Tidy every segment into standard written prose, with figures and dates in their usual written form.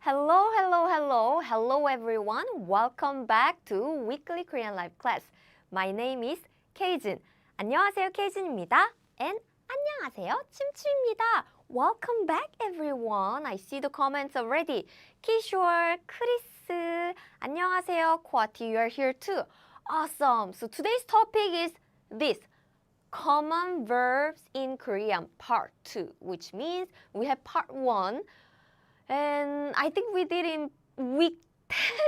Hello, hello, hello, hello everyone. Welcome back to Weekly Korean Live class. My name is Keijin. 안녕하세요, 케이진입니다. And 안녕하세요, 춤추입니다. Welcome back everyone. I see the comments already. Kishore, Chris, 안녕하세요, Kwati, you are here too. Awesome. So today's topic is this. Common verbs in Korean part 2, which means we have part 1. And I think we did in week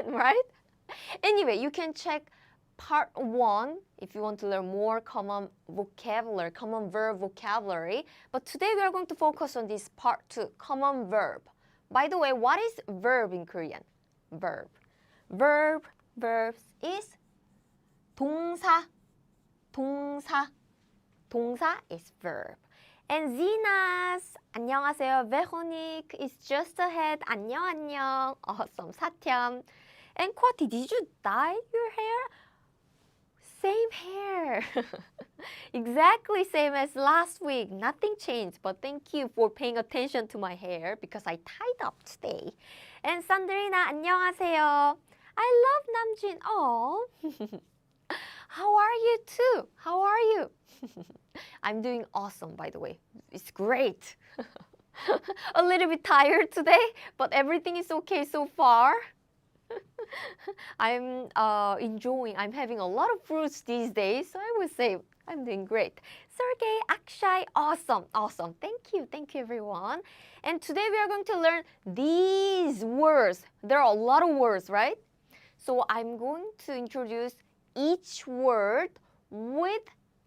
10, right? Anyway, you can check part 1 if you want to learn more common vocabulary, common verb vocabulary. But today we are going to focus on this part 2, common verb. By the way, what is verb in Korean? Verb. Verbs is 동사. 동사 is verb. And Zenas, 안녕하세요. Veronique is just ahead. 안녕. Awesome. 사티암. And Kwati, did you dye your hair? Same hair. Exactly same as last week. Nothing changed, but thank you for paying attention to my hair because I tied up today. And Sandrina, 안녕하세요. I love Namjin. Oh. How are you too? How are you? I'm doing awesome, by the way. It's great. A little bit tired today, but everything is okay so far. I'm enjoying. I'm having a lot of fruits these days, so I would say I'm doing great. Sergey, Akshay, awesome. Thank you, everyone. And today we are going to learn these words. There are a lot of words, right? So I'm going to introduce each word with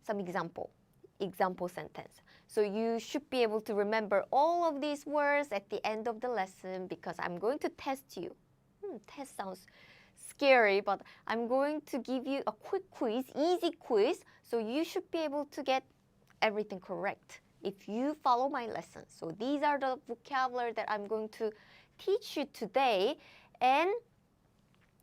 some example sentence. So you should be able to remember all of these words at the end of the lesson because I'm going to test you. Test sounds scary, but I'm going to give you a quick quiz, easy quiz, so you should be able to get everything correct if you follow my lesson. So these are the vocabulary that I'm going to teach you today. And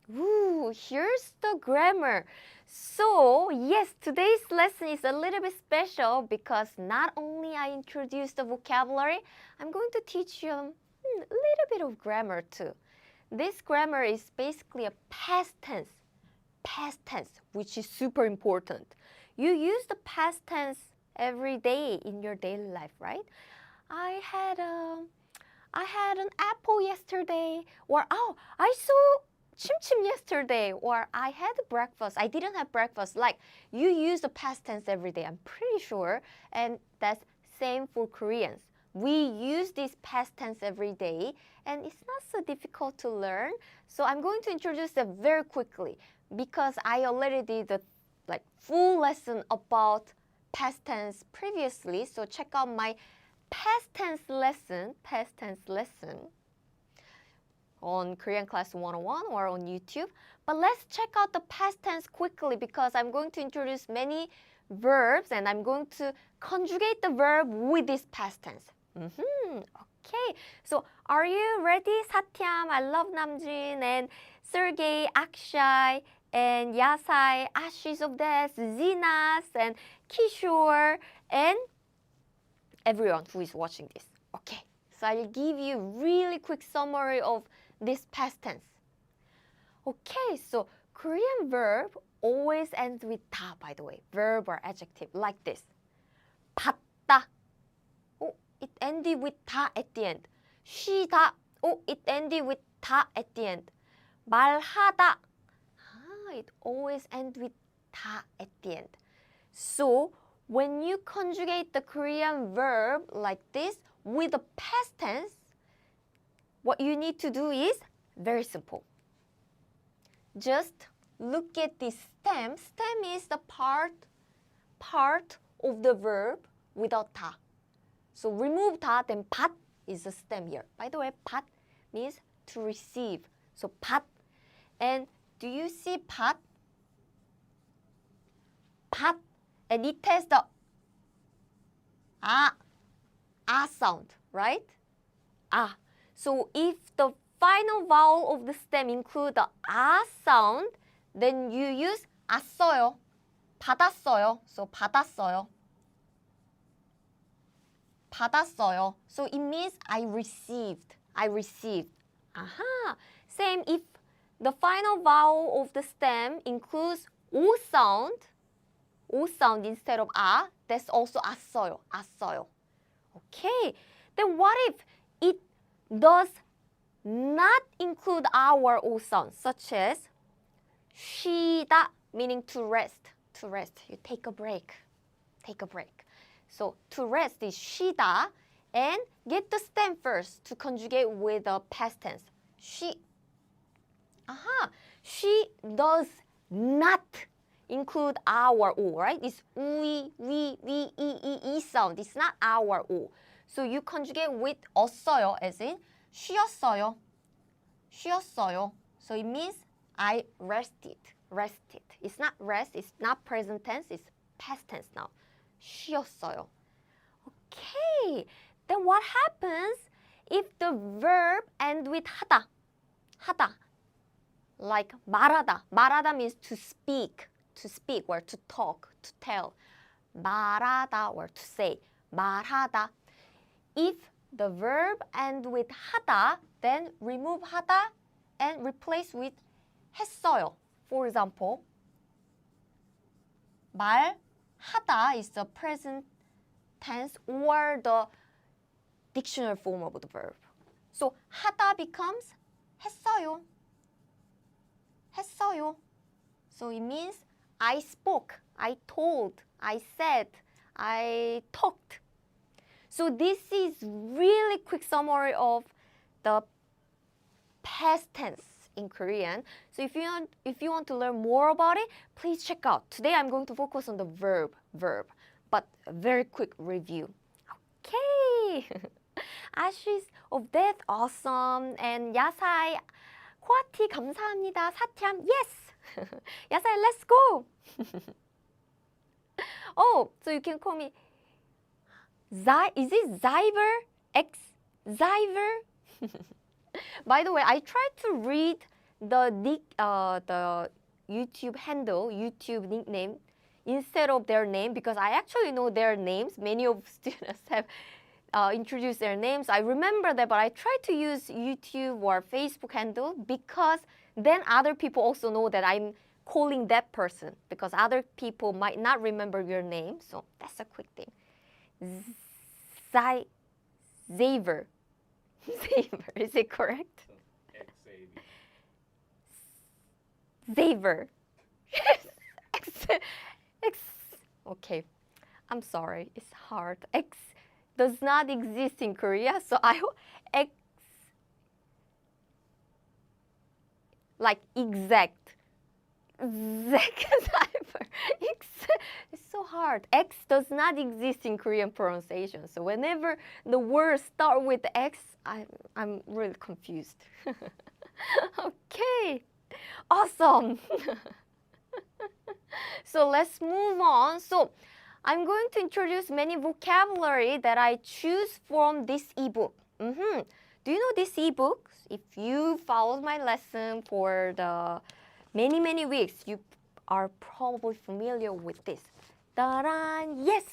here's the grammar. So, yes, today's lesson is a little bit special because not only I introduce the vocabulary, I'm going to teach you a little bit of grammar too. This grammar is basically a past tense, which is super important. You use the past tense every day in your daily life, right? I had an apple yesterday, or I saw chim yesterday, or I had breakfast. I didn't have breakfast. Like, you use the past tense every day, I'm pretty sure. And that's same for Koreans. We use this past tense every day, and it's not so difficult to learn. So I'm going to introduce them very quickly because I already did the full lesson about past tense previously. So check out my past tense lesson on Korean Class 101 or on YouTube. But let's check out the past tense quickly because I'm going to introduce many verbs and I'm going to conjugate the verb with this past tense. Okay, so are you ready? Satyam, I love Namjin, and Sergey, Akshay, and Yasai, Ashish of Des, Zinas, and Kishore, and everyone who is watching this. Okay, so I'll give you really quick summary of this past tense. Okay, so Korean verb always ends with 다, by the way. Verb or adjective like this. 봤다. Oh, it ended with 다 at the end. 쉬다. Oh, it ended with 다 at the end. 말하다. It always ends with 다 at the end. So when you conjugate the Korean verb like this with the past tense, what you need to do is very simple. Just look at the stem. Stem is the part of the verb without 다. So remove 다, then 밭 is the stem here. By the way, 밭 means to receive. So 밭. And do you see 밭? 밭. And it has the sound, right? So if the final vowel of the stem include the sound, then you use 왔어요. 받았어요. So 받았어요. 받았어요. So it means I received. Aha. Same if the final vowel of the stem includes O sound instead of A, that's also as어요. as어요. Okay. Then what if it does not include our O sound, such as 쉬다, meaning to rest. To rest. You take a break. Take a break. So to rest is 쉬다, and get the stem first to conjugate with the past tense. She. Aha. She does not include our O, right? It's we, e sound. It's not our O. So you conjugate with 없어요, as in 쉬었어요. 쉬었어요. So it means I rested. Rested. It's not rest. It's not present tense. It's past tense now. 쉬었어요. Okay. Then what happens if the verb ends with 하다? 하다. Like 말하다. 말하다 means to speak or to talk, to tell. 말하다 or to say. 말하다. If the verb ends with 하다, then remove 하다 and replace with 했어요. For example, 말하다 is the present tense or the dictionary form of the verb. So 하다 becomes 했어요. 했어요. So it means I spoke, I told, I said, I talked. So this is really quick summary of the past tense in Korean. So if you want to learn more about it, please check out. Today I'm going to focus on the verb, but a very quick review. Okay. Ashes of Death, awesome. And 야사이, 코아티 감사합니다. 사티함, yes. 야사이, let's go. Oh, so you can call me is it Zyver? Zyver? By the way, I tried to read the YouTube handle, YouTube nickname instead of their name because I actually know their names. Many of students have introduced their names. I remember that, but I tried to use YouTube or Facebook handle because then other people also know that I'm calling that person because other people might not remember your name. So that's a quick thing. Xaver. Xaver, is it correct? Xaver. Okay, I'm sorry, it's hard. X does not exist in Korea, so I hope X like exact. It's so hard. X does not exist in Korean pronunciation. So whenever the words start with X, I'm really confused. Okay, awesome. So let's move on. So I'm going to introduce many vocabulary that I choose from this ebook. Do you know this ebook? If you followed my lesson for the many weeks, you are probably familiar with this. Ta-da! Yes!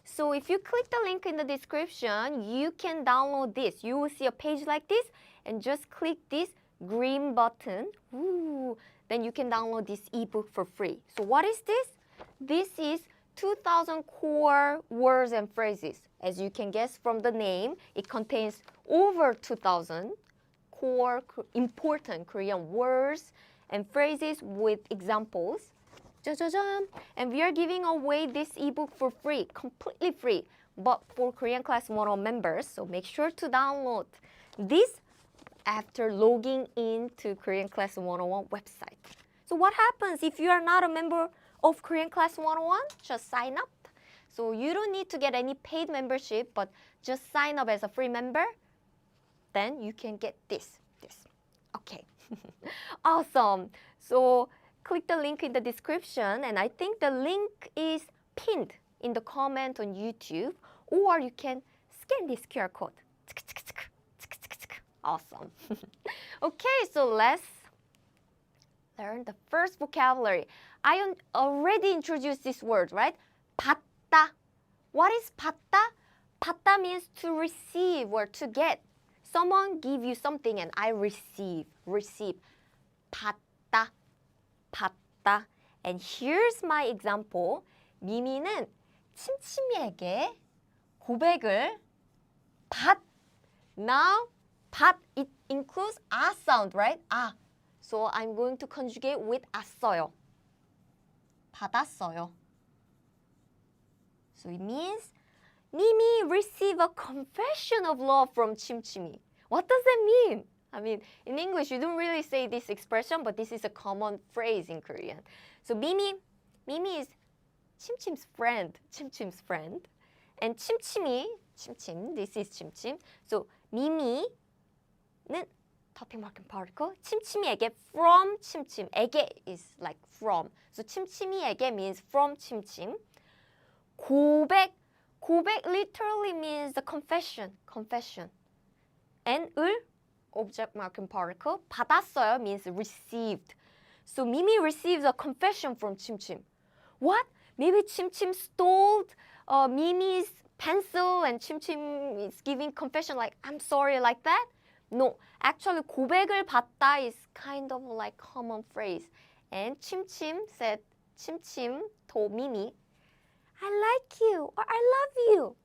So if you click the link in the description, you can download this. You will see a page like this and just click this green button. Ooh, then you can download this ebook for free. So what is this? This is 2,000 core words and phrases. As you can guess from the name, it contains over 2,000 core important Korean words and phrases with examples. And we are giving away this ebook for free, completely free, but for Korean Class 101 members. So make sure to download this after logging into Korean Class 101 website. So what happens if you are not a member of Korean Class 101? Just sign up. So you don't need to get any paid membership, but just sign up as a free member. Then you can get this. Okay. Awesome. So click the link in the description, and I think the link is pinned in the comment on YouTube, or you can scan this QR code. Awesome. Okay, so let's learn the first vocabulary. I already introduced this word, right? 받다. What is 받다? 받다 means to receive or to get. someone give you something and I receive. 받다, 받다. And here's my example. 미미는 침침이에게 고백을 받. Now, 받, it includes a sound, right? 아. So I'm going to conjugate with 왔어요. 받았어요. So it means Mimi received a confession of love from 침침이. What does that mean? I mean, in English, you don't really say this expression, but this is a common phrase in Korean. So Mimi is 침침's friend. And 침침이, this is 침침. So 미미는 topic marking particle. 침침이에게 from 침침. 에게 is like from. So 침침이에게 means from 침침. 고백 literally means the confession. And 을 object marking particle. 받았어요 means received. So Mimi receives a confession from 침침. What? Maybe 침침 stole Mimi's pencil and 침침 is giving confession like I'm sorry like that? No, actually 고백을 받다 is kind of like common phrase. And 침침 told Mimi, I like you or I love you.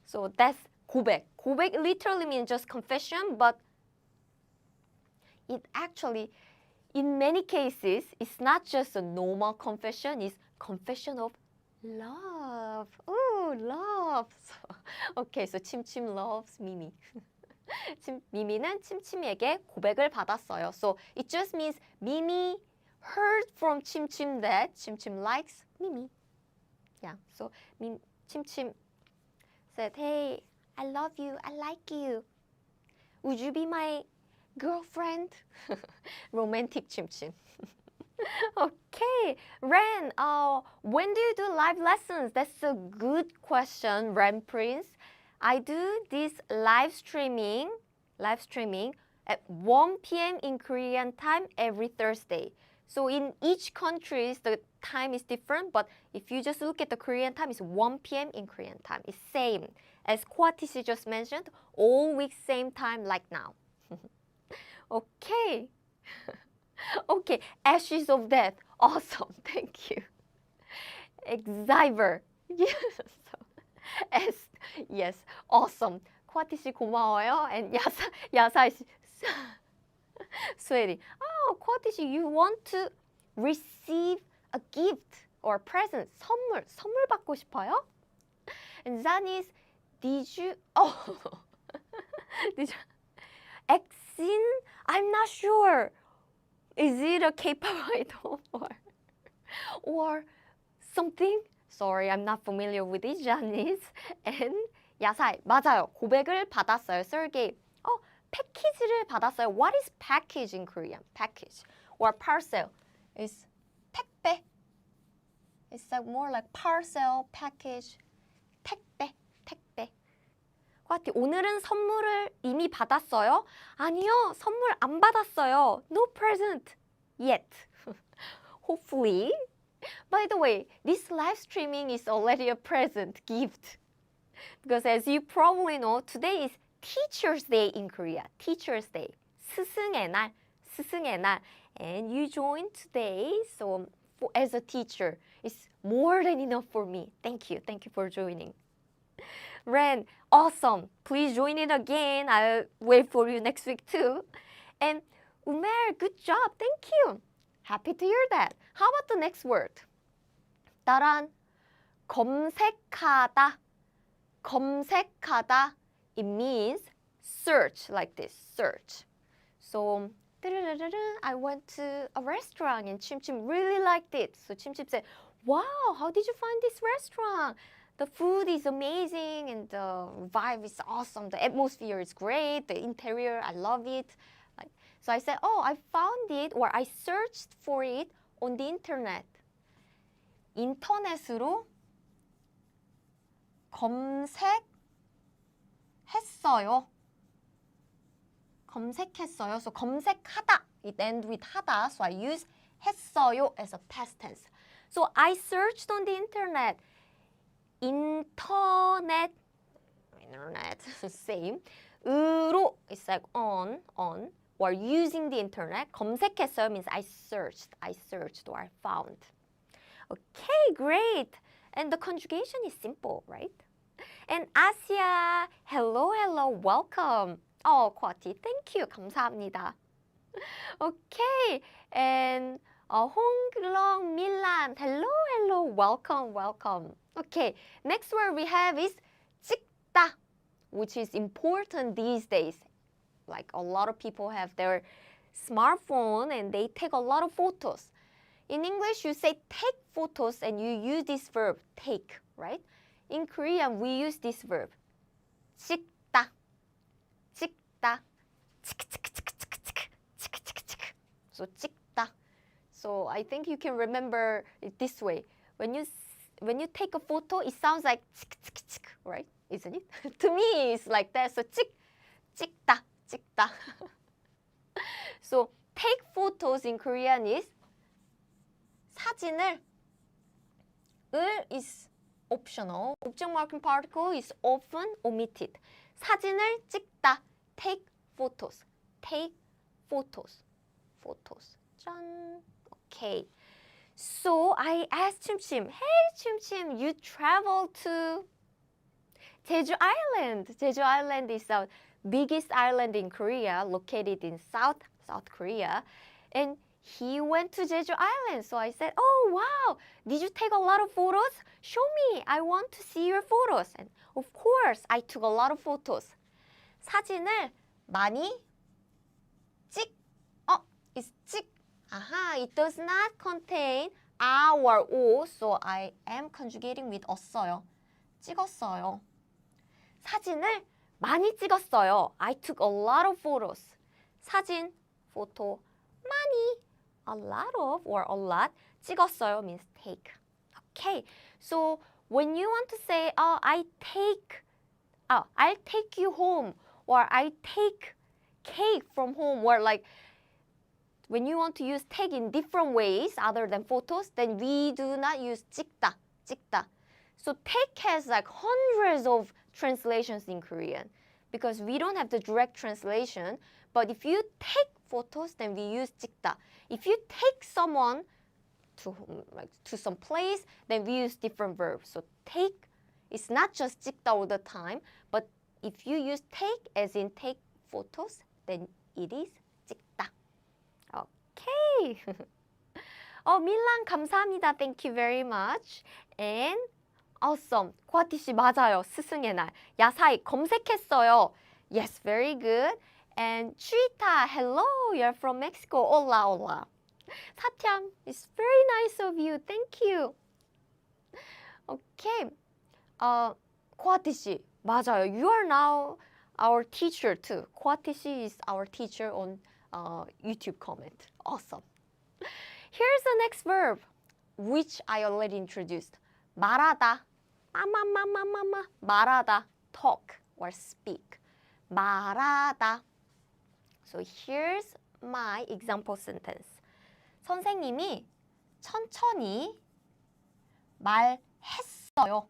So that's 고백. 고백 literally means just confession, but it actually, in many cases, it's not just a normal confession, it's confession of love. Ooh, love. Okay, so 침침 loves Mimi. 미미는 침침에게 고백을 받았어요. So it just means Mimi heard from 침침 that 침침 likes Mimi. Yeah, so 침침 said, hey, I love you, I like you. Would you be my girlfriend? Romantic 침침. Okay, Ren, when do you do live lessons? That's a good question, Ren Prince. I do this live streaming at 1 p.m. in Korean time every Thursday. So in each country, the time is different, but if you just look at the Korean time, it's 1 p.m. in Korean time. It's same as Kwatisi just mentioned, all week same time like now. Okay. Okay, Ashes of Death. Awesome, thank you. Exciver. Yes. Yes, awesome. 코아티 씨 고마워요. And 야사 씨, 스웨리. Oh, 코아티 씨, you want to receive a gift or present, 선물 받고 싶어요? And Zanis, did you? Exin? I'm not sure. Is it a K-pop idol or something? Sorry, I'm not familiar with it, Janice. And 야사이, 맞아요. 고백을 받았어요. Sergey. 패키지를 받았어요. What is package in Korean? Package or parcel is 택배. It's like more like parcel, package, 택배. 과티, 오늘은 선물을 이미 받았어요? 아니요, 선물 안 받았어요. No present yet. Hopefully. By the way, this live streaming is already a present gift. Because as you probably know, today is Teacher's Day in Korea. Teacher's Day. 스승의 날. And you joined today, so as a teacher, it's more than enough for me. Thank you for joining. Ren, awesome. Please join it again. I'll wait for you next week too. And Umer, good job. Thank you. Happy to hear that. How about the next word? 따란, 검색하다. It means search, like this, search. So, I went to a restaurant and Chim really liked it. So Chim said, wow, how did you find this restaurant? The food is amazing and the vibe is awesome. The atmosphere is great. The interior, I love it. So I said, I found it or I searched for it on the internet. 인터넷으로 검색했어요. So 검색하다, it ends with 하다. So I use 했어요 as a past tense. So I searched on the internet. 인터넷, internet. Same. 으로 is like on, or using the internet. 검색했어요 means I searched or I found. Okay, great. And the conjugation is simple, right? And Asia, hello, welcome. 쿼티, thank you, 감사합니다. Okay, and 홍long Milan, hello, welcome. Okay, next word we have is 찍다, which is important these days. Like a lot of people have their smartphone and they take a lot of photos. In English, you say take photos and you use this verb, take, right? In Korean, we use this verb, 찍다. So 찍다. So I think you can remember it this way. When you take a photo, it sounds like right? Isn't it? To me, it's like that. So 찍다. So take photos in Korean is 사진을 을 is optional. Object marking particle is often omitted. 사진을 찍다. Take photos. 짠. Okay. So I asked Chimchim, hey Chimchim, you traveled to Jeju Island. Jeju Island is the biggest island in Korea, located in South Korea. And he went to Jeju Island. So I said, oh wow, did you take a lot of photos? Show me, I want to see your photos. And of course, I took a lot of photos. 사진을 많이 is 찍. It does not contain a or o, so I am conjugating with 었어요. 찍었어요. 사진을 많이 찍었어요. I took a lot of photos. 사진, photo, 많이, a lot of or a lot. 찍었어요 means take. Okay, so when you want to say, I'll take you home, or I take cake from home, or like when you want to use take in different ways other than photos, then we do not use 찍다. So take has like hundreds of translations in Korean because we don't have the direct translation. But if you take photos, then we use 찍다. If you take someone to some place, then we use different verbs. So take is not just 찍다 all the time, but if you use take as in take photos, then it is 찍다. Okay. 밀란 감사합니다. Thank you very much. And awesome. 코아티 씨 맞아요. 스승의 날. 야사이 검색했어요. Yes, very good. And Chuita, hello. You're from Mexico. Hola. 사티암, it's very nice of you. Thank you. Okay. 코아티 씨 맞아요. You are now our teacher too. 코아티 씨 is our teacher on YouTube comment. Awesome. Here's the next verb, which I already introduced. 말하다. 말하다. Talk or speak. 말하다. So here's my example sentence. 선생님이 천천히 말했어요.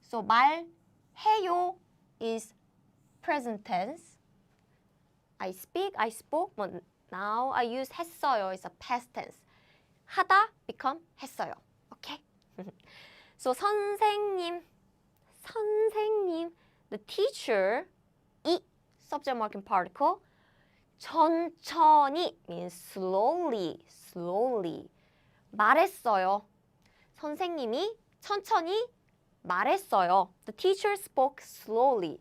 So 말해요 is present tense. I spoke, but now I use 했어요. It's a past tense. 하다 become 했어요. Okay? So 선생님, the teacher, 이 subject marking particle, 천천히 means slowly. 말했어요. 선생님이 천천히 말했어요. The teacher spoke slowly.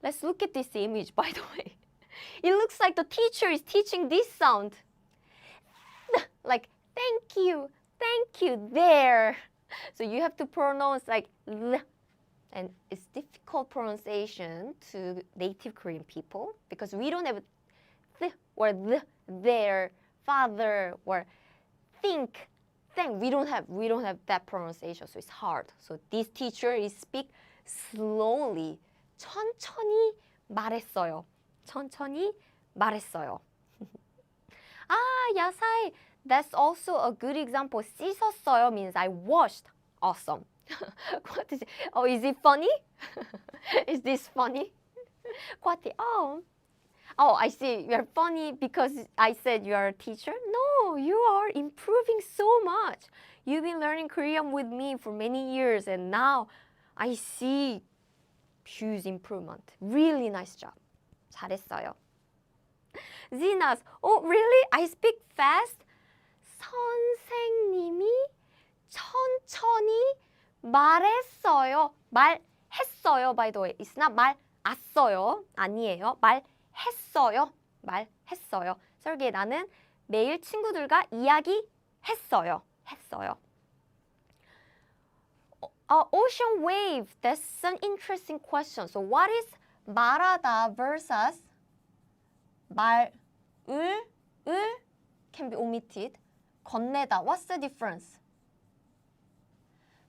Let's look at this image, by the way. It looks like the teacher is teaching this sound. Like, thank you, there. So you have to pronounce like L. And it's difficult pronunciation to native Korean people because we don't have th or th, there, father, or think. We don't have that pronunciation, so it's hard. So this teacher is speak slowly. 천천히 말했어요. 야사이, that's also a good example. 씻었어요 means I washed. Awesome. What is it? Oh, is it funny? Is this funny? Kwati, oh, I see. You're funny because I said you are a teacher. No, you are improving so much. You've been learning Korean with me for many years, and now I see huge improvement. Really nice job. 잘했어요. Zinas, oh really? I speak fast? 선생님이 천천히 말했어요. 말했어요. By the way, it's not 말았어요. 아니에요. 말했어요. 말했어요. 설계 나는 매일 친구들과 이야기했어요. 했어요. Ocean wave. That's an interesting question. So what is 말하다 versus 을 can be omitted. 건네다. What's the difference?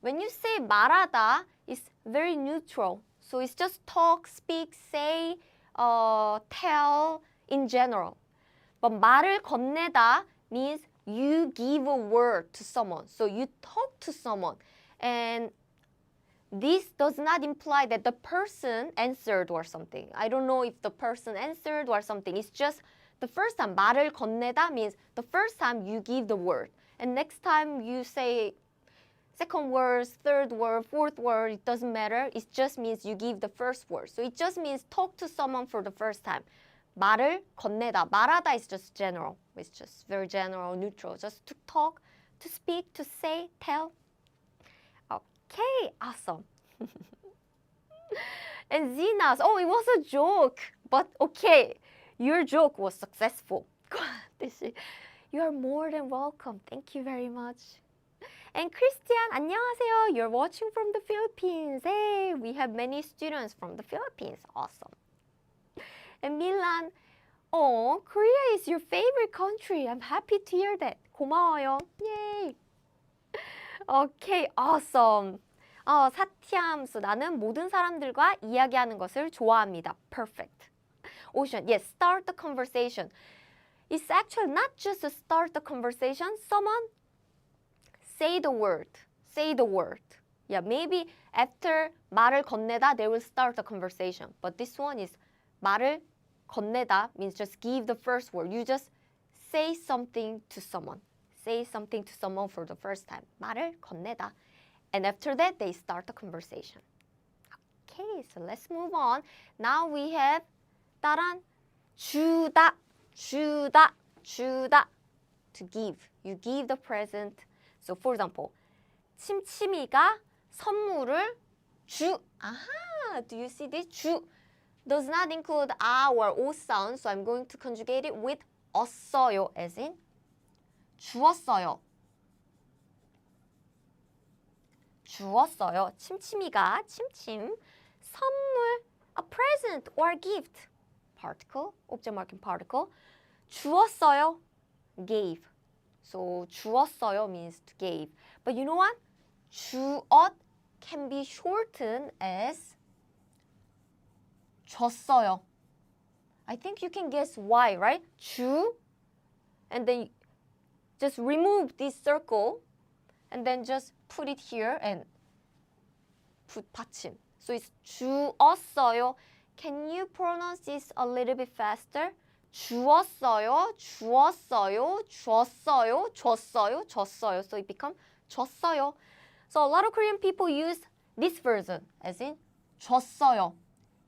When you say 말하다, it's very neutral. So it's just talk, speak, say, tell in general. But 말을 건네다 means you give a word to someone. So you talk to someone. And this does not imply that the person answered or something. I don't know if the person answered or something. It's just the first time 말을 건네다 means the first time you give the word. And next time you say second word, third word, fourth word, it doesn't matter. It just means you give the first word. So it just means talk to someone for the first time. 말을 건네다. 말하다 is just general. It's just very general, neutral. Just to talk, to speak, to say, tell. Okay, awesome. And Zina's, oh, it was a joke. But okay, your joke was successful. You are more than welcome. Thank you very much. And Christian, 안녕하세요. You're watching from the Philippines. Hey, we have many students from the Philippines. Awesome. And Milan, oh, Korea is your favorite country. I'm happy to hear that. 고마워요. Yay. Okay, awesome. 사티암스, 나는 모든 사람들과 이야기하는 것을 좋아합니다. Perfect. Ocean, yes, start the conversation. It's actually not just to start the conversation. Someone say the word. Say the word. Yeah, maybe after 말을 건네다, they will start the conversation. But this one is 말을 건네다 means just give the first word. You just say something to someone. Say something to someone for the first time. 말을 건네다. And after that, they start the conversation. Okay, so let's move on. Now we have 따란 주다, 주다, 주다. To give. You give the present. So for example, 침침이가 선물을 do you see this? 주 does not include a or o sound, so I'm going to conjugate it with 었어요, as in 주었어요. 주었어요. 침침이가 침침 선물 a present or gift particle object marking particle 주었어요 gave. So 주었어요 means to gave. But you know what? 주었 can be shortened as 줬어요. I think you can guess why, right? 주 and then just remove this circle and then just put it here and put 받침. So it's 주었어요. Can you pronounce this a little bit faster? 주었어요, 주었어요, 줬어요, 줬어요, 줬어요. So it becomes 줬어요. So a lot of Korean people use this version as in 줬어요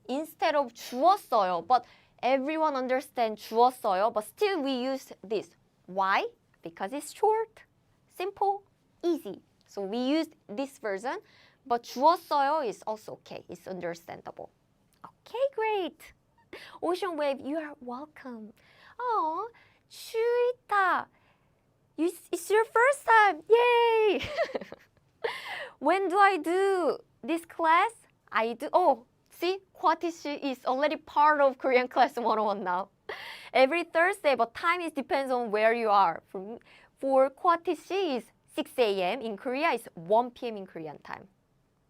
instead of 주었어요. But everyone understands 주었어요. But still we use this. Why? Because it's short, simple, easy. So we use this version. But 주었어요 is also okay. It's understandable. Okay, great. Ocean Wave, you are welcome. Oh, 추위다. It's your first time. Yay! When do I do this class? I do. Oh, see, Kwatishi is already part of Korean Class 101 now. Every Thursday, but time is depends on where you are. For Kwatishi is 6 a.m. In Korea, it's 1 p.m. in Korean time.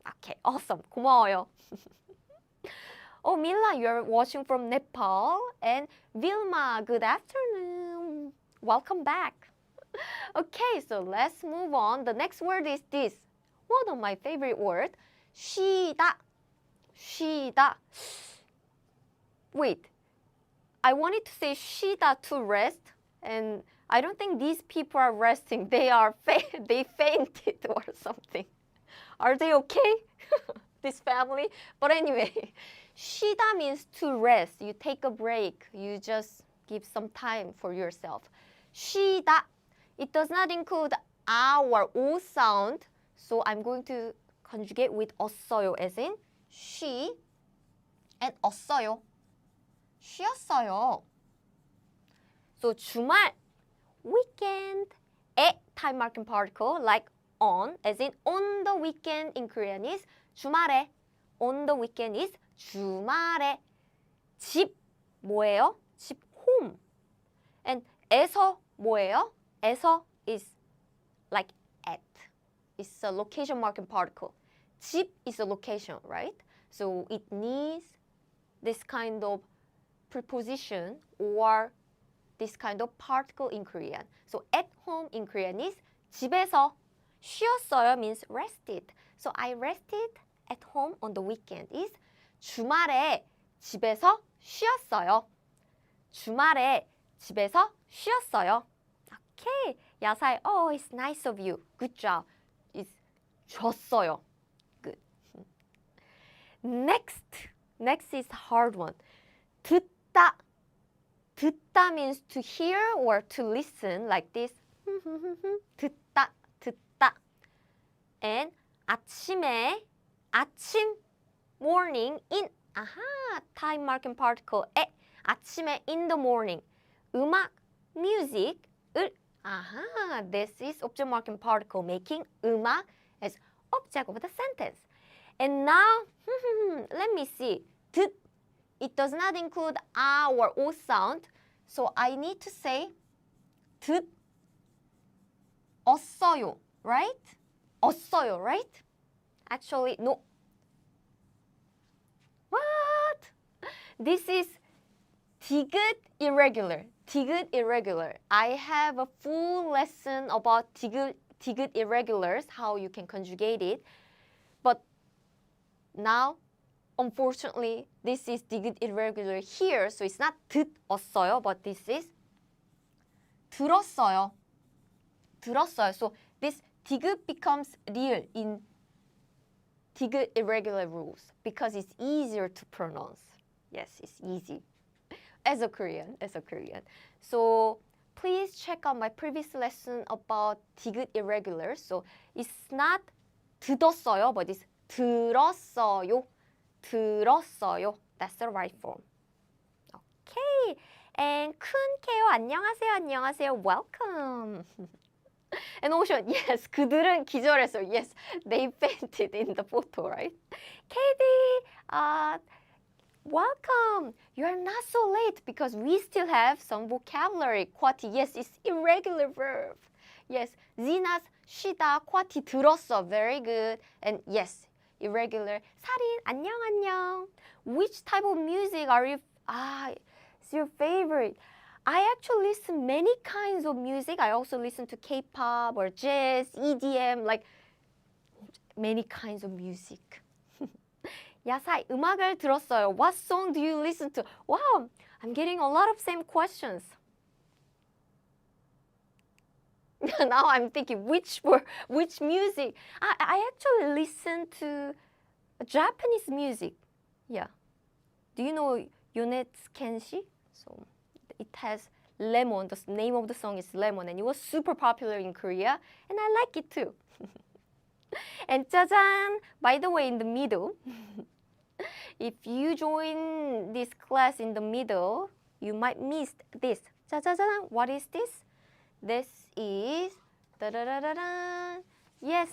Okay, awesome. 고마워요. Oh, Mila, you're watching from Nepal. And Vilma, good afternoon. Welcome back. Okay, so let's move on. The next word is this. one of my favorite words. 쉬다. 쉬다. Wait. I wanted to say 쉬다 to rest, and I don't think these people are resting. They fainted or something. Are they okay? This family? But anyway, 쉬다 means to rest. You take a break. You just give some time for yourself. 쉬다. It does not include a or o sound. So I'm going to conjugate with 없어요 as in 쉬 and 없어요. 쉬었어요. So 주말, weekend, 에 time marking particle like on as in on the weekend in Korean is 주말에. On the weekend is 주말에. 집 뭐예요? 집 home. And 에서 뭐예요? 에서 is like at. It's a location marking particle. 집 is a location, right? So it needs this kind of preposition or this kind of particle in Korean. So at home in Korean is 집에서. 쉬었어요 means rested. So I rested at home on the weekend is 주말에 집에서 쉬었어요. 주말에 집에서 쉬었어요. Okay. 야사이, oh, it's nice of you. Good job. It's 줬어요. Good. Next is hard one. 듣다. 듣다 means to hear or to listen like this. 듣다, 듣다. And 아침에, 아침, morning, in. 아하, time marking particle. 에, 아침에, in the morning. 음악, music을. 아하, this is object marking particle making 음악 as object of the sentence. And now, let me see. 듣. It does not include a or o sound. So I need to say 듣었어요, right? 없어요, right? Actually, no. What? This is 디귿 irregular. 디귿 irregular. I have a full lesson about 디귿 irregulars, how you can conjugate it. But now, unfortunately, this is 디귿 irregular here, so it's not 듣었어요, but this is 들었어요. 들었어요. So this 디귿 becomes real in 디귿 irregular rules because it's easier to pronounce. Yes, it's easy. As a Korean. So please check out my previous lesson about 디귿 irregulars. So it's not 듣었어요, but it's 들었어요. 들었어요. That's the right form. Okay. And 큰 케요. 안녕하세요. 안녕하세요. Welcome. And also, yes, 그들은 기절했어요. Yes, they fainted in the photo, right? Katie, welcome. You are not so late because we still have some vocabulary. 쿼티, yes, it's irregular verb. Yes, Zina's 쉬다, 쿼티 들었어. Very good. And yes, irregular. 사린, 안녕, 안녕. Which type of music are you? It's your favorite. I actually listen many kinds of music. I also listen to K-pop or jazz, EDM, like many kinds of music. 야사이, 음악을 들었어요. What song do you listen to? Wow, I'm getting a lot of same questions. Now I'm thinking, which music? I actually listen to Japanese music. Yeah. Do you know Yonetsu Kenshi? So it has Lemon. The name of the song is Lemon, and it was super popular in Korea, and I like it too. And 짜잔! By the way, in the middle, if you join this class in the middle, you might miss this. 짜자잔! What is this? This is da-da-da-da-da. Yes,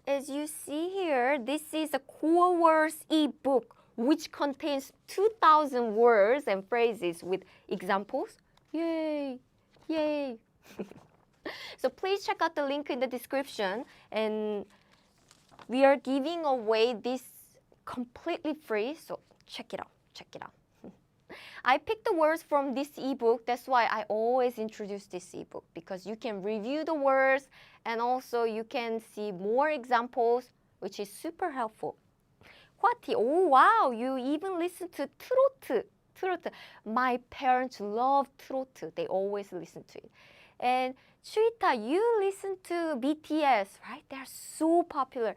as you see here, this is a core words ebook which contains 2,000 words and phrases with examples. Yay! Yay! So please check out the link in the description, and we are giving away this completely free, so check it out. I picked the words from this ebook. That's why I always introduce this ebook, because you can review the words and also you can see more examples, which is super helpful. 화티, oh wow, you even listen to 트로트. 트로트. My parents love 트로트. They always listen to it. And Chuita, you listen to BTS, right? They're so popular.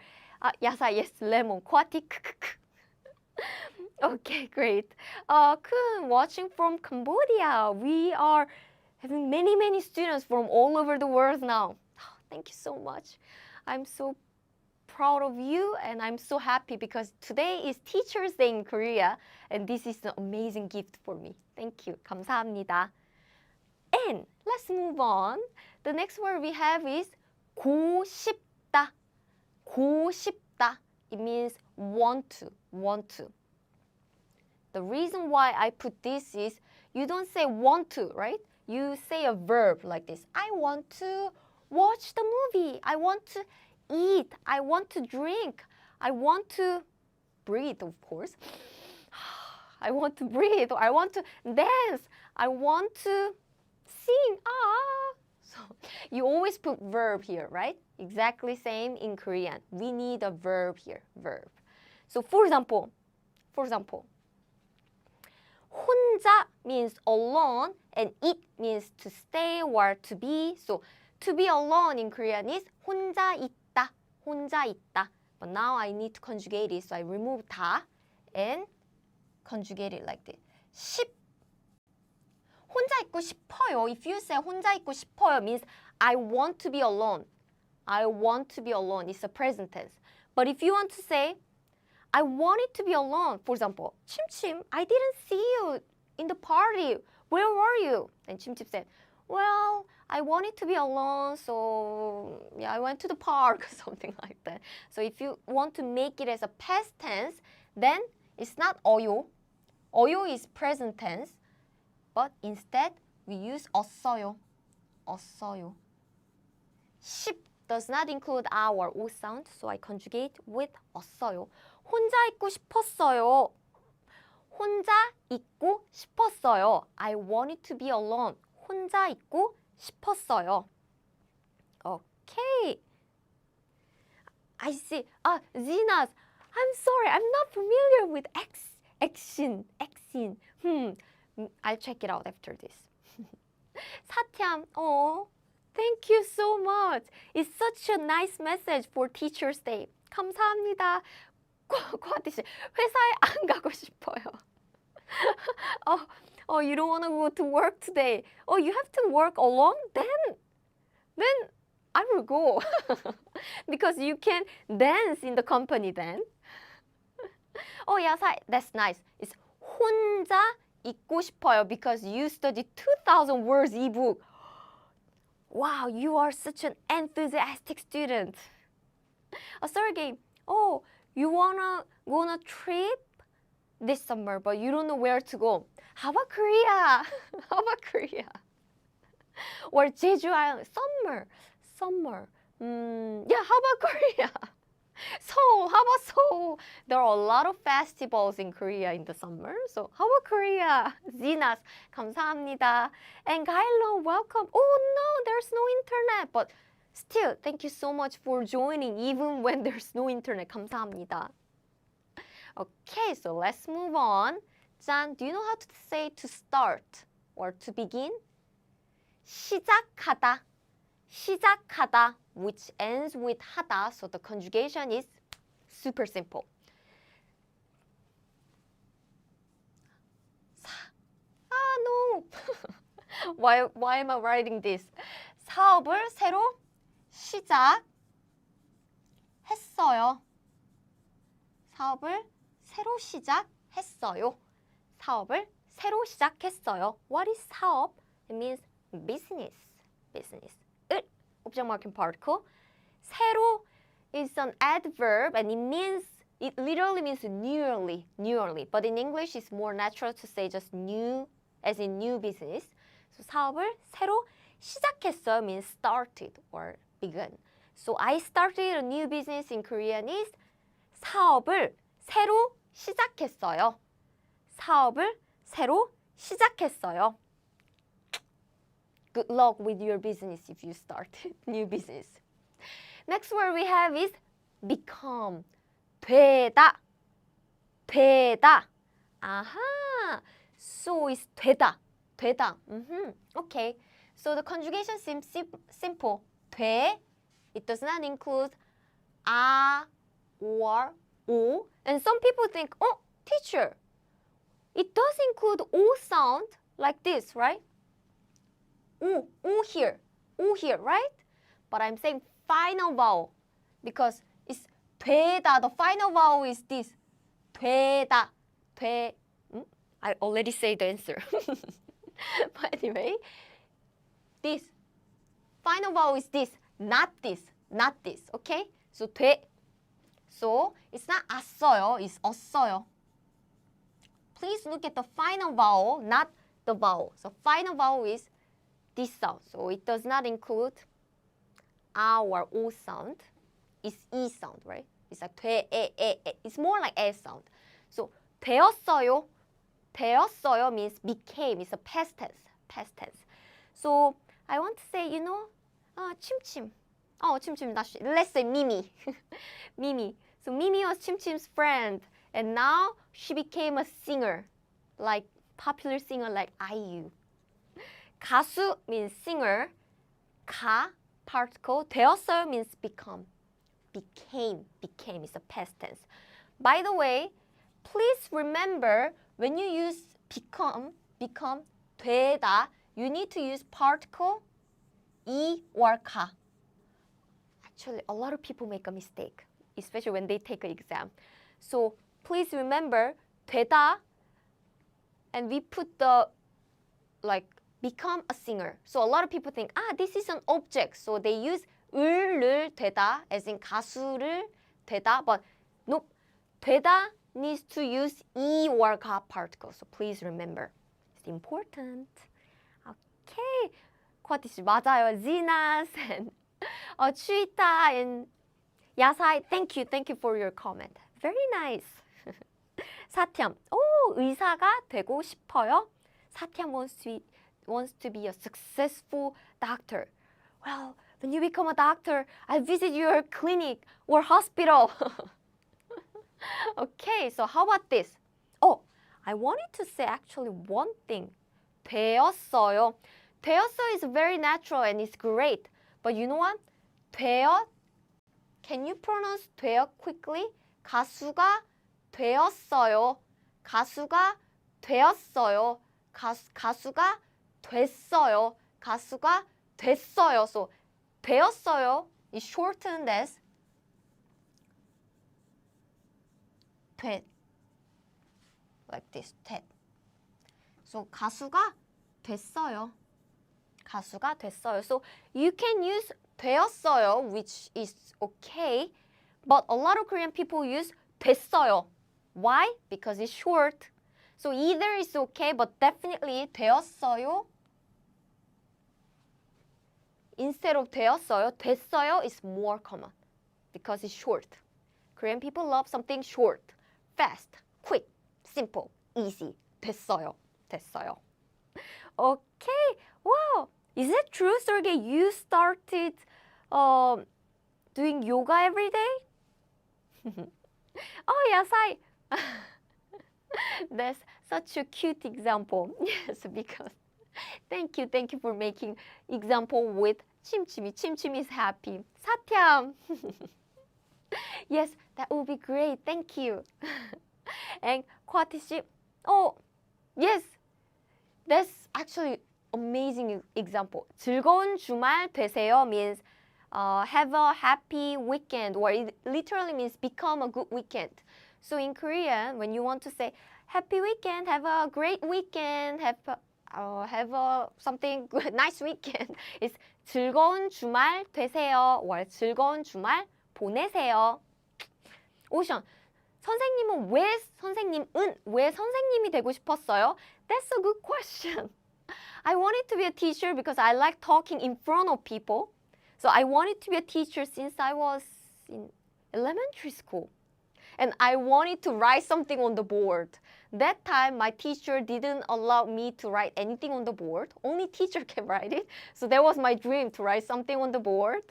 Yasa, yes, lemon. 화티, 크크크. Okay, great. Kun, watching from Cambodia. We are having many students from all over the world now. Thank you so much. I'm so proud of you and I'm so happy because today is Teacher's Day in Korea and this is an amazing gift for me. Thank you. 감사합니다. And let's move on. The next word we have is 고 싶다. 고 싶다. It means want to, want to. The reason why I put this is you don't say want to, right? You say a verb like this. I want to watch the movie. I want to eat. I want to drink. I want to breathe, of course. I want to breathe. I want to dance. I want to sing. So you always put verb here, right? Exactly same in Korean. We need a verb here, verb. So for example, 혼자 means alone and it means to stay or to be. So to be alone in Korean is 혼자 있다, 혼자 있다. But now I need to conjugate it, so I remove 다 and conjugate it like this. 혼자 있고 싶어요. If you say 혼자 있고 싶어요 means I want to be alone. I want to be alone. It's a present tense. But if you want to say I wanted to be alone, for example, 침침, I didn't see you in the party. Where were you? And 침침 said, well, I wanted to be alone, so yeah, I went to the park, something like that. So if you want to make it as a past tense, then it's not 어요. 어요 is present tense, but instead we use 없어요. 없어요. 십 does not include our O sound, so I conjugate with 없어요. 혼자 있고 싶었어요. 혼자 있고 싶었어요. I wanted to be alone. 혼자 있고 싶었어요. Okay. I see. Zinas, I'm sorry. I'm not familiar with action. I'll check it out after this. 사티암, thank you so much. It's such a nice message for Teacher's Day. 감사합니다. 코아티 씨, 회사에 안 가고 싶어요. You don't want to go to work today. You have to work alone? Then I will go. Because you can dance in the company then. Yeah, that's nice. It's 혼자 있고 싶어요 because you studied 2,000 words ebook. Wow, you are such an enthusiastic student. Sergey, you wanna go on a trip this summer, but you don't know where to go. How about Korea? How about Korea? Or Jeju Island? Summer. Yeah, how about Korea? Seoul, how about Seoul? There are a lot of festivals in Korea in the summer. So how about Korea? Zinas, 감사합니다. And Gailo, welcome. No, there's no internet. But still, thank you so much for joining even when there's no internet. 감사합니다. Okay, so let's move on. Jan, do you know how to say to start or to begin? 시작하다. 시작하다, which ends with 하다, so the conjugation is super simple. No. Why am I writing this? 사업을 새로 시작했어요. 사업을 새로 시작했어요. 사업을 새로 시작했어요. What is 사업? It means business. Object marking particle. 새로 is an adverb and it literally means newly. But in English, it's more natural to say just new, as in new business. So 사업을 새로 시작했어요 means started or begun. So I started a new business in Korean is 사업을 새로 시작했어요. 사업을 새로 시작했어요. Good luck with your business if you start new business. Next word we have is become. 되다. 되다. Aha. So it's 되다. 되다. Okay. So the conjugation seems simple. 돼. It does not include a or o. And some people think, oh, teacher, it does include o sound like this, right? O here, right? But I'm saying final vowel because it's 되다. The final vowel is this. 되다. 되. I already say the answer. But anyway, this. Final vowel is this, not this, not this. Okay? So 돼. So it's not as어요, it's 없어요. Please look at the final vowel, not the vowel. So final vowel is this sound. So it does not include a or o sound. It's e sound, right? It's like 돼, 에. It's more like a sound. So 되었어요. 되었어요 means became. It's a past tense. Past tense. So I want to say, 침침. 침침. Let's say Mimi. Mimi. So Mimi was 침침's friend, and now she became a singer, like popular singer like IU. 가수 means singer. 가 particle. 되었어요 means become. Became is a past tense. By the way, please remember when you use become, 되다, you need to use particle 이 or 가. Actually, a lot of people make a mistake, especially when they take an exam. So please remember 되다, and we put the become a singer. So a lot of people think, this is an object. So they use 을을 되다, as in 가수를 되다. But nope, 되다 needs to use 이 or 가 particle. So please remember. It's important. Okay. 쿼티씨 맞아요. Zinas and 추이타 and 야사이. Thank you for your comment. Very nice. 사티암. 의사가 되고 싶어요. 사티암 wants to be a successful doctor. Well, when you become a doctor, I'll visit your clinic or hospital. Okay, so how about this? I wanted to say actually one thing. 되었어요. 되었어요 is very natural and it's great. But you know what? 되었. Can you pronounce 되었 quickly? 가수가 되었어요. 가수가 되었어요. 가수가 됐어요. 가수가 됐어요. So 되었어요 is shortened as 돼. Like this, 돼. So 가수가 됐어요. 가수가 됐어요. So you can use 되었어요, which is okay. But a lot of Korean people use 됐어요. Why? Because it's short. So either is okay, but definitely 되었어요. Instead of 되었어요, 됐어요 is more common because it's short. Korean people love something short, fast, quick, simple, easy. 됐어요. 됐어요. Okay. Wow. Is it true, Sergey? You started doing yoga every day? Yasai. That's such a cute example. Yes, because thank you for making example with 침침이. 침침이 is happy. 사티암. Yes, that would be great. Thank you. And 쿼티씨. Yes. That's actually amazing example. 즐거운 주말 되세요 means have a happy weekend, or it literally means become a good weekend. So in Korean, when you want to say happy weekend, have a great weekend, have a something good, nice weekend, it's 즐거운 주말 되세요, or 즐거운 주말 보내세요. 오션, 선생님은 왜 선생님이 되고 싶었어요? That's a good question. I wanted to be a teacher because I like talking in front of people. So I wanted to be a teacher since I was in elementary school. and I wanted to write something on the board. That time, my teacher didn't allow me to write anything on the board. Only teacher can write it. So that was my dream, to write something on the board.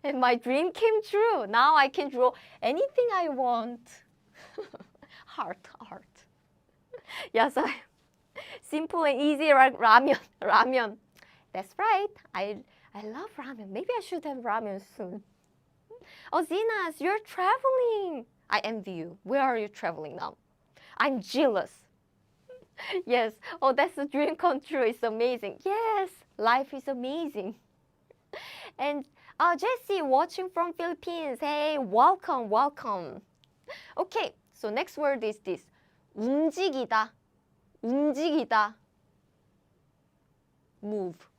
And my dream came true. Now I can draw anything I want. Heart. Yes, simple and easy like ramen. That's right. I love ramen. Maybe I should have ramen soon. Oh, Zinas, you're traveling. I envy you. Where are you traveling now? I'm jealous. Yes. Oh, that's a dream come true. It's amazing. Yes, life is amazing. And Jessie, watching from Philippines. Hey, welcome. Okay, so next word is this. 움직이다. Move.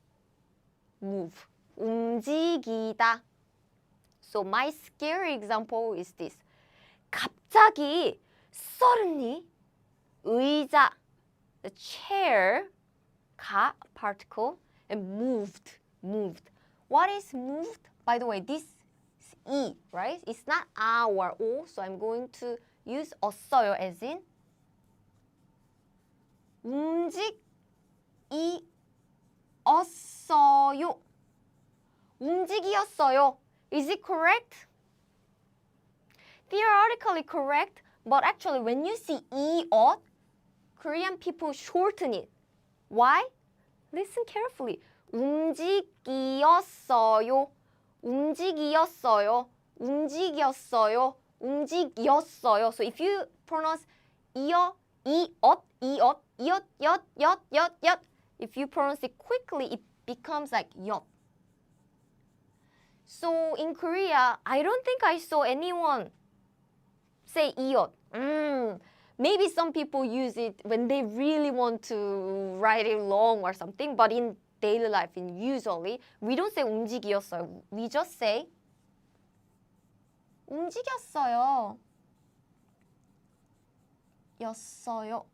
움직이다. So my scary example is this. 갑자기, suddenly, 의자, the chair, 가, particle, and moved. What is moved? By the way, this is E, right? It's not A or O, so I'm going to use 없어요 as in 움직이었어요. 움직이었어요. Is it correct? Theoretically correct, but actually when you see 이엇, Korean people shorten it. Why? Listen carefully. 움직이었어요. So if you pronounce 이엇, 엿, if you pronounce it quickly, it becomes like 엿. So in Korea, I don't think I saw anyone say 이엇. Maybe some people use it when they really want to write it long or something, but in daily life, usually, we don't say 움직이었어요. We just say 움직였어요. 였어요.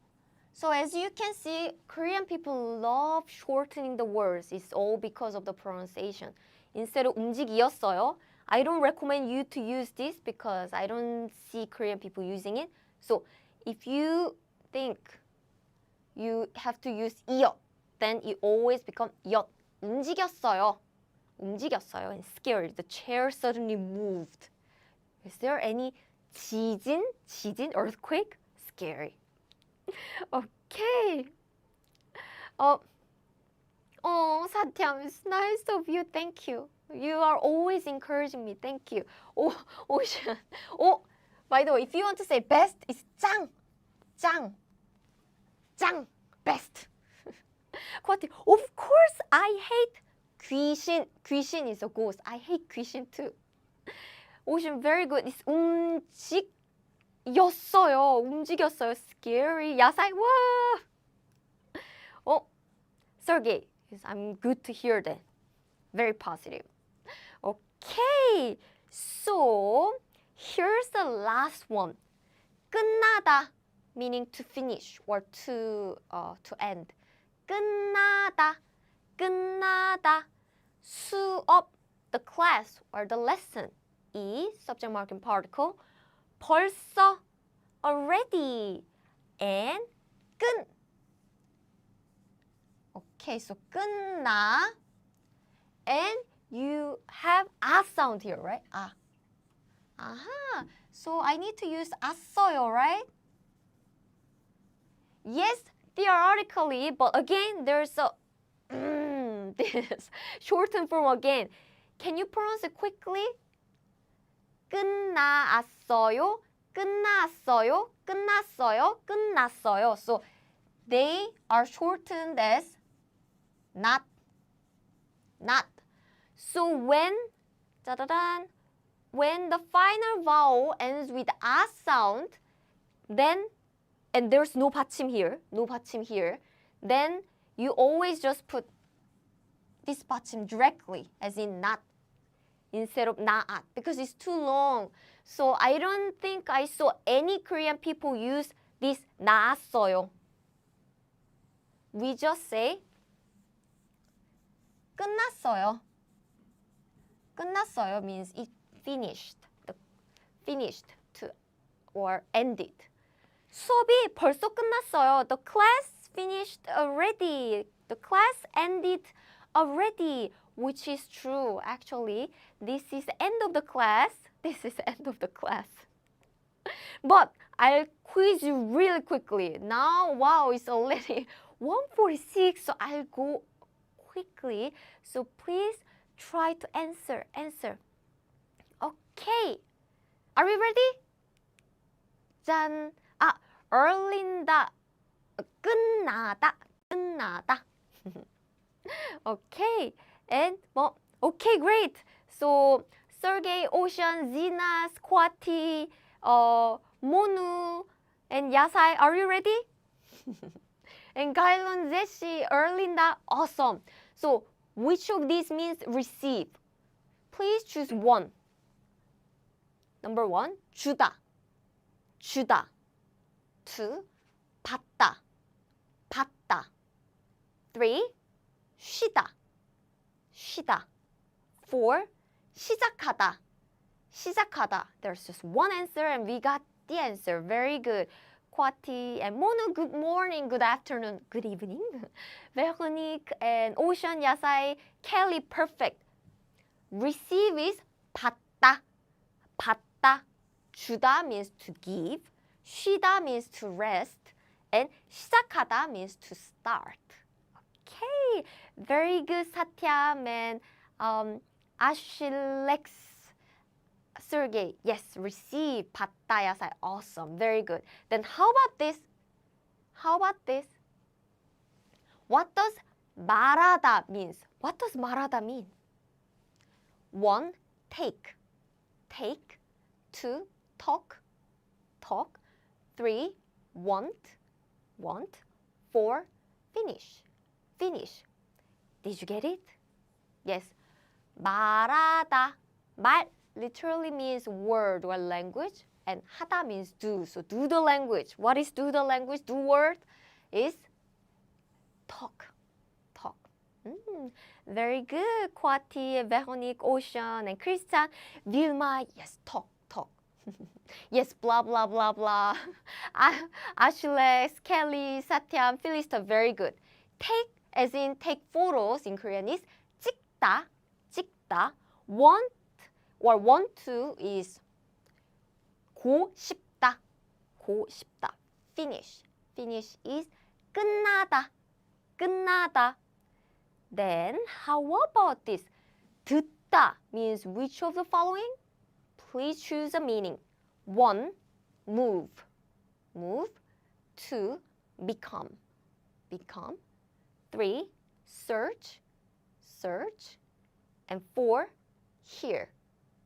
So as you can see, Korean people love shortening the words. It's all because of the pronunciation. Instead of 움직이었어요, I don't recommend you to use this because I don't see Korean people using it. So if you think you have to use 이엇, then it always becomes 엿. 움직였어요. And scared. The chair suddenly moved. Is there any 지진, earthquake? Scary. Okay. 사티암, it's nice of you. Thank you. You are always encouraging me. Thank you. Ocean. By the way, if you want to say best, it's 짱. Best. Of course, I hate 귀신. 귀신 is a ghost. I hate 귀신 too. Ocean, very good. It's 움직였어요. Scary. 야사이, 와. Sergey, I'm good to hear that. Very positive. Okay, so here's the last one. 끝나다, meaning to finish or to end. 끝나다. 수업, the class or the lesson. 이, subject marking particle. 벌써, already. And 끝. Okay, so 끝나. And you have a sound here, right? So I need to use as어요, right? Yes, theoretically, but again, there's a this shortened form again. Can you pronounce it quickly? 끝났어요. So they are shortened as not. So when the final vowel ends with a sound, then, and there's no 받침 here, then you always just put this 받침 directly, as in not, instead of 나앗, because it's too long. So I don't think I saw any Korean people use this 나았어요. We just say 끝났어요. 끝났어요 means it finished. Finished, to or ended. 수업이 벌써 끝났어요. The class finished already. The class ended already, which is true. Actually, this is the end of the class. This is the end of the class. But I'll quiz you really quickly. Now, wow, it's already 1:46, so I'll go quickly. So please try to answer. Okay. Are we ready? 짠. 얼린다. 끝나다. Okay. And okay, great. So Sergey, Ocean, Zina, Squatty, Monu, and Yasai, are you ready? And Gailon, Zeshi, Erlinda, awesome. So which of these means receive? Please choose one. Number 1, 주다. 2, 받다. 3, 쉬다. 4, 시작하다. There's just one answer and we got the answer. Very good. Kwati and Monu, good morning, good afternoon, good evening. Veronique and Ocean, Yasai, Kelly, perfect. Receive is 받다. 주다 means to give. 쉬다 means to rest. And 시작하다 means to start. Okay, very good, Satyam and Ashilex, Sergey. Yes, receive, 받다, 야사이. Awesome, very good. Then how about this? What does 말하다 means? What does 말하다 mean? 1, take. 2, talk. 3, want. 4, finish. Did you get it? Yes. 말하다. 말 literally means word or language, and 하다 means do. So do the language. What is do the language? Do word is talk. Very good. Kwati, Veronique, Ocean, and Christian. Vilma, yes, talk. Yes, blah, blah, blah, blah. Ashlex, Kelly, Satyam, Philista, very good. Take, as in take photos in Korean is 찍다. Want to is 고 싶다. Finish is 끝나다. Then how about this? 듣다 means which of the following? Please choose a meaning. 1, move. 2, become. 3, search. And 4, hear.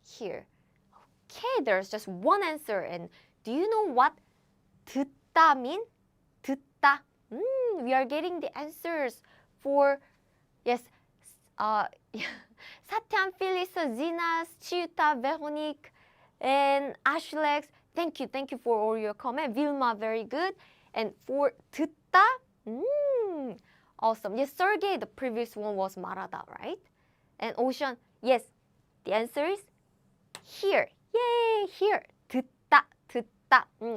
Okay, there's just one answer. And do you know what 듣다 mean? 듣다. We are getting the answers for, yes, Satyam, Phyllis, Zina, Chiuta, Veronique, and Ashlex. Thank you for all your comment. Vilma, very good. And for 듣다, awesome. Yes, Sergey, the previous one was 말하다, right? And Ocean, yes, the answer is hear. Yay, hear. 듣다.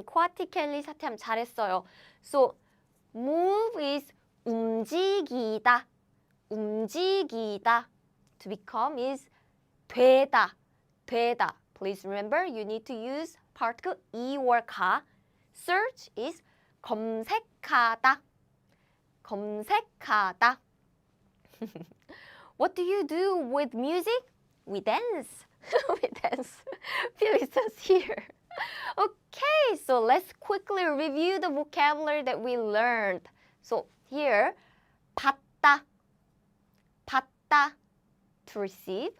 Kwati, Kelly, 사태함 잘했어요. So, move is 움직이다. To become is 되다. Please remember, you need to use particle 이 or 가. Search is 검색하다. What do you do with music? We dance. Felicia's here. Okay, so let's quickly review the vocabulary that we learned. So here, 받다, to receive.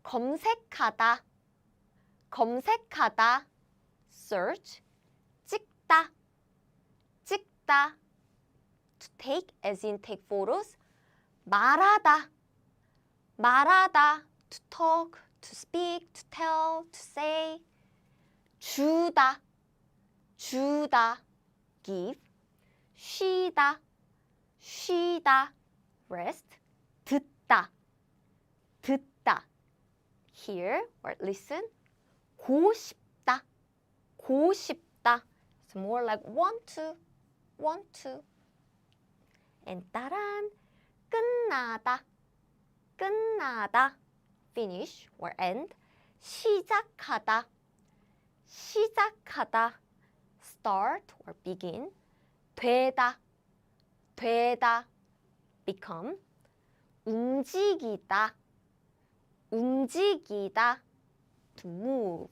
검색하다, search. 찍다, to take, as in take photos. 말하다, to talk, to speak, to tell, to say. 주다, give. 쉬다, rest. 듣다, hear or listen. 고 싶다, 고 싶다. It's more like want to. And 따란, 끝나다, 끝나다. Finish or end. 시작하다, 시작하다. Start or begin. 되다, 되다. Become. 움직이다, 움직이다. To move.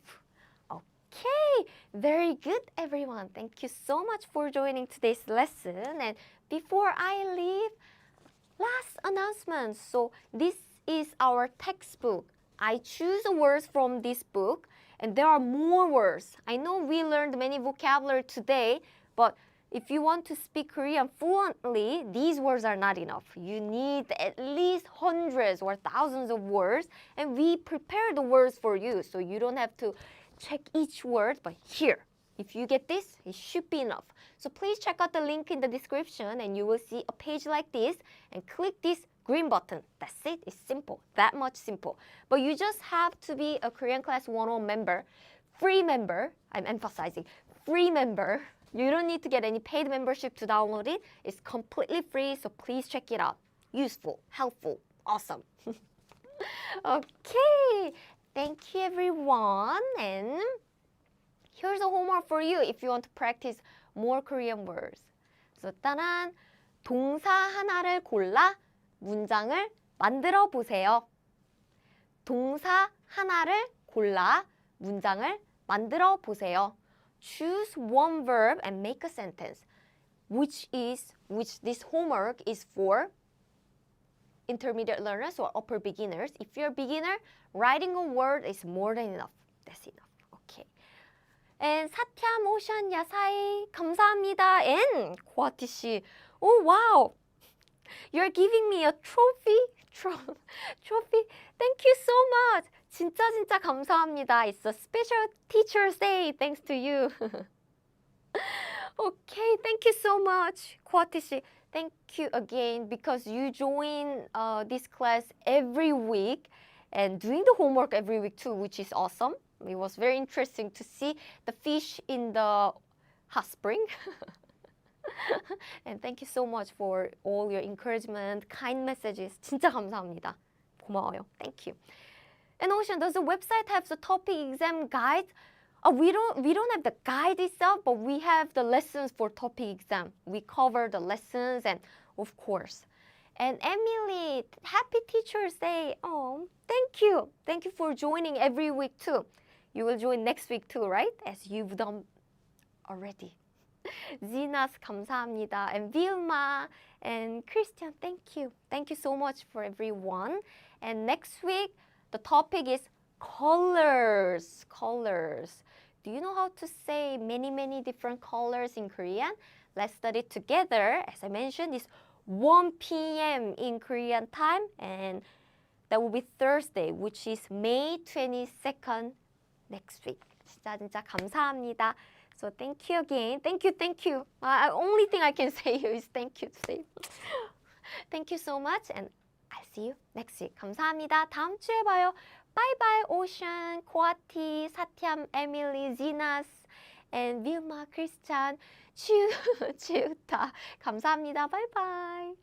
Okay, very good everyone. Thank you so much for joining today's lesson. And before I leave, last announcement. So this is our textbook. I choose words from this book and there are more words. I know we learned many vocabulary today, but if you want to speak Korean fluently, these words are not enough. You need at least hundreds or thousands of words, and we prepare the words for you, so you don't have to check each word, but here, if you get this, it should be enough. So please check out the link in the description, and you will see a page like this, and click this green button. That's it. It's simple. That much simple. But you just have to be a Korean Class 101 member, free member. I'm emphasizing, free member. You don't need to get any paid membership to download it. It's completely free, so please check it out. Useful, helpful, awesome. Okay, thank you everyone. And here's a homework for you if you want to practice more Korean words. So 따란, 동사 하나를 골라 문장을 만들어 보세요. 동사 하나를 골라 문장을 만들어 보세요. Choose one verb and make a sentence, which this homework is for intermediate learners or upper beginners. If you're a beginner, writing a word is more than enough. That's enough. Okay. And 사티암 오션 야사이 감사합니다. And 고아티 씨, oh wow, you're giving me a trophy. Thank you so much. 진짜 감사합니다. It's a special teacher's day thanks to you. Okay, thank you so much. 고아티 씨, thank you again because you join this class every week and doing the homework every week too, which is awesome. It was very interesting to see the fish in the hot spring. And thank you so much for all your encouragement, kind messages. 진짜 감사합니다. 고마워요. Thank you. And Ocean, does the website have the topic exam guide? We don't have the guide itself, but we have the lessons for topic exam. We cover the lessons and of course. And Emily, happy Teacher's Day. Oh, thank you. Thank you for joining every week too. You will join next week too, right? As you've done already. Zinas, 감사합니다. And Vilma and Christian, thank you. Thank you so much for everyone. And next week, the topic is colors. Colors. Do you know how to say many different colors in Korean? Let's study it together. As I mentioned, it's 1 p.m. in Korean time, and that will be Thursday, which is May 22nd next week. 진짜 감사합니다. So thank you again. Thank you. Only thing I can say is thank you to say. Thank you so much, and I'll see you next week. 감사합니다. 다음 주에 봐요. Bye bye, Ocean, Koati, Satyam, Emily, Zinas, and Vilma, Christian, Chiuta. 감사합니다. Bye bye.